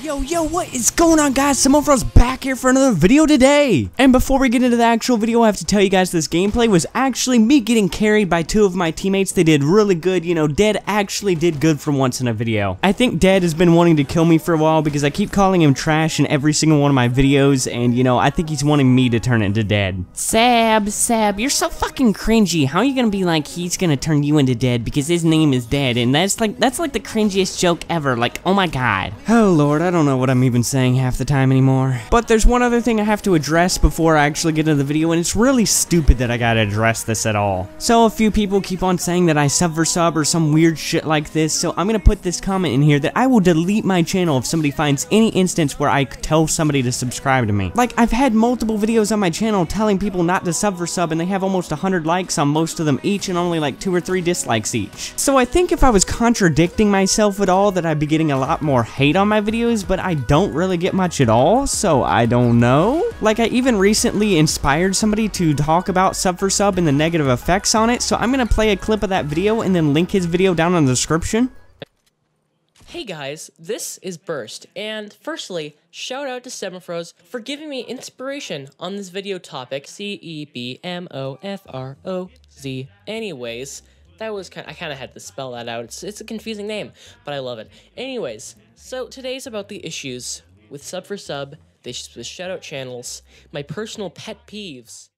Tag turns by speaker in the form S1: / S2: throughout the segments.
S1: Yo, what is going on, guys? cebmofroz back here for another video today. And before we get into the actual video, I have to tell you guys this gameplay was actually me getting carried by two of my teammates. They did really good. You know, Dead actually did good for once in a video. I think Dead has been wanting to kill me for a while because I keep calling him trash in every single one of my videos, and you know, I think he's wanting me to turn into Dead. Seb, you're so fucking cringy. How are you gonna be like he's gonna turn you into Dead because his name is Dead? And that's like the cringiest joke ever. Like, oh my god. Oh lord, I don't know what I'm even saying half the time anymore. But there's one other thing I have to address before I actually get into the video, and it's really stupid that I gotta address this at all. So a few people keep on saying that I sub for sub or some weird shit like this, so I'm gonna put this comment in here that I will delete my channel if somebody finds any instance where I tell somebody to subscribe to me. Like, I've had multiple videos on my channel telling people not to sub for sub, and they have almost 100 likes on most of them each and only like 2 or 3 dislikes each. So I think if I was contradicting myself at all, that I'd be getting a lot more hate on my videos, but I don't really get much at all, so I don't know. Like, I even recently inspired somebody to talk about sub for sub and the negative effects on it, so I'm gonna play a clip of that video and then link his video down in the description.
S2: Hey guys, this is Burst, and firstly, shout out to cebmofroz for giving me inspiration on this video topic, cebmofroz. Anyways, that was I kind of had to spell that out. It's a confusing name, but I love it. Anyways, so today's about the issues with sub for sub, the shout out channels, my personal pet peeves.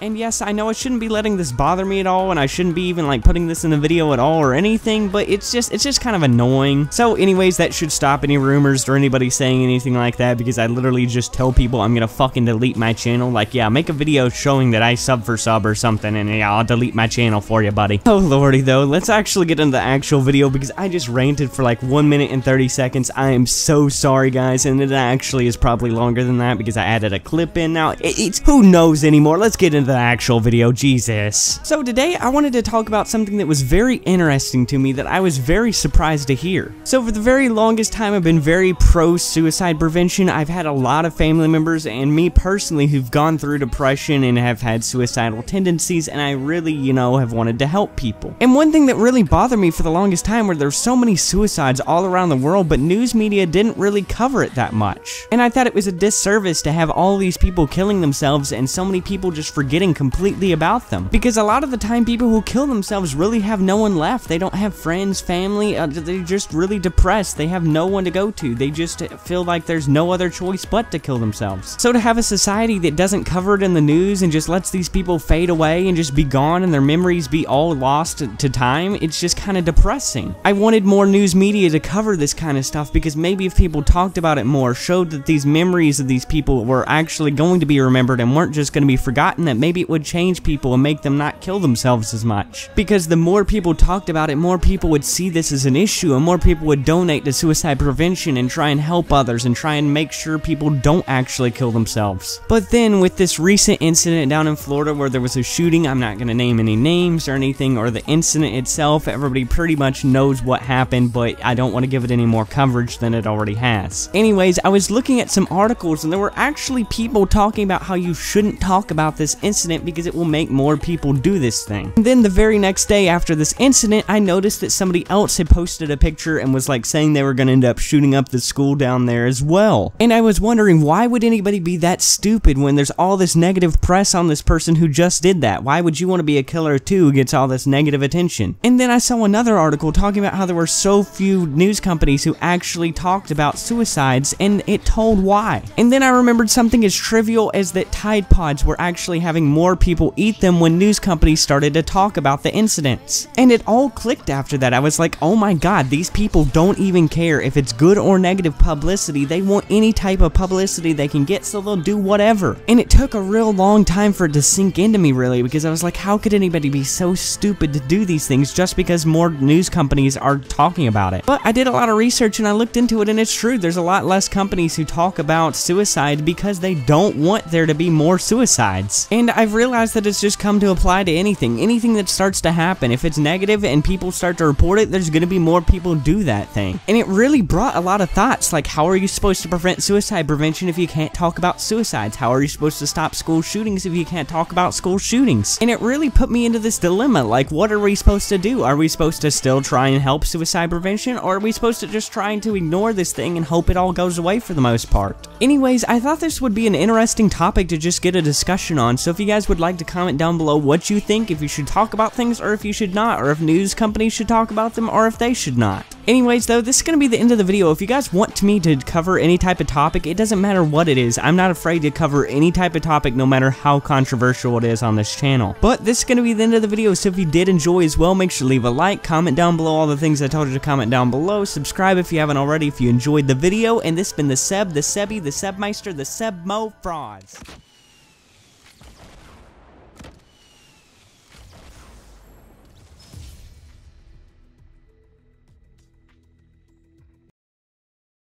S1: And yes, I know I shouldn't be letting this bother me at all, and I shouldn't be even like putting this in the video at all or anything, but it's just kind of annoying. So anyways, that should stop any rumors or anybody saying anything like that, because I literally just tell people I'm gonna fucking delete my channel. Like, yeah, make a video showing that I sub for sub or something, and yeah, I'll delete my channel for you, buddy. Oh lordy though, let's actually get into the actual video, because I just ranted for like 1 minute and 30 seconds. I am so sorry, guys, and it actually is probably longer than that because I added a clip in. Now, it's who knows anymore. Let's get into the actual video, Jesus. So today I wanted to talk about something that was very interesting to me that I was very surprised to hear. So for the very longest time, I've been very pro suicide prevention. I've had a lot of family members and me personally who've gone through depression and have had suicidal tendencies, and I really, you know, have wanted to help people. And one thing that really bothered me for the longest time were there's so many suicides all around the world, but news media didn't really cover it that much. And I thought it was a disservice to have all these people killing themselves and so many people just forgetting completely about them, because a lot of the time people who kill themselves really have no one left. They don't have friends, family, they're just really depressed. They have no one to go to. They just feel like there's no other choice but to kill themselves. So to have a society that doesn't cover it in the news and just lets these people fade away and just be gone and their memories be all lost to time, it's just kind of depressing. I wanted more news media to cover this kind of stuff, because maybe if people talked about it more, showed that these memories of these people were actually going to be remembered and weren't just going to be forgotten, that maybe it would change people and make them not kill themselves as much. Because the more people talked about it, more people would see this as an issue, and more people would donate to suicide prevention and try and help others and try and make sure people don't actually kill themselves. But then with this recent incident down in Florida where there was a shooting, I'm not going to name any names or anything, or the incident itself, everybody pretty much knows what happened, but I don't want to give it any more coverage than it already has. Anyways, I was looking at some articles and there were actually people talking about how you shouldn't talk about this incident because it will make more people do this thing. And then the very next day after this incident, I noticed that somebody else had posted a picture and was like saying they were going to end up shooting up the school down there as well. And I was wondering, why would anybody be that stupid when there's all this negative press on this person who just did that? Why would you want to be a killer too who gets all this negative attention? And then I saw another article talking about how there were so few news companies who actually talked about suicides, and it told why. And then I remembered something as trivial as that Tide Pods were actually having more people eat them when news companies started to talk about the incidents. And it all clicked after that. I was like, oh my god, these people don't even care if it's good or negative publicity. They want any type of publicity they can get, so they'll do whatever. And it took a real long time for it to sink into me, really, because I was like, how could anybody be so stupid to do these things just because more news companies are talking about it? But I did a lot of research and I looked into it, and it's true. There's a lot less companies who talk about suicide because they don't want there to be more suicides. And I've realized that it's just come to apply to anything that starts to happen. If it's negative and people start to report it, there's gonna be more people do that thing. And it really brought a lot of thoughts, like how are you supposed to prevent suicide prevention if you can't talk about suicides? How are you supposed to stop school shootings if you can't talk about school shootings? And it really put me into this dilemma, like what are we supposed to do? Are we supposed to still try and help suicide prevention, or are we supposed to just try to ignore this thing and hope it all goes away for the most part? Anyways, I thought this would be an interesting topic to just get a discussion on, so if you guys would like to comment down below what you think, if you should talk about things or if you should not, or if news companies should talk about them or if they should not. Anyways though, this is going to be the end of the video. If you guys want me to cover any type of topic, it doesn't matter what it is. I'm not afraid to cover any type of topic no matter how controversial it is on this channel. But this is going to be the end of the video, so if you did enjoy as well, make sure to leave a like, comment down below all the things I told you to comment down below, subscribe if you haven't already if you enjoyed the video, and this has been the Seb, the Sebby, the Sebmeister, the cebmofroz.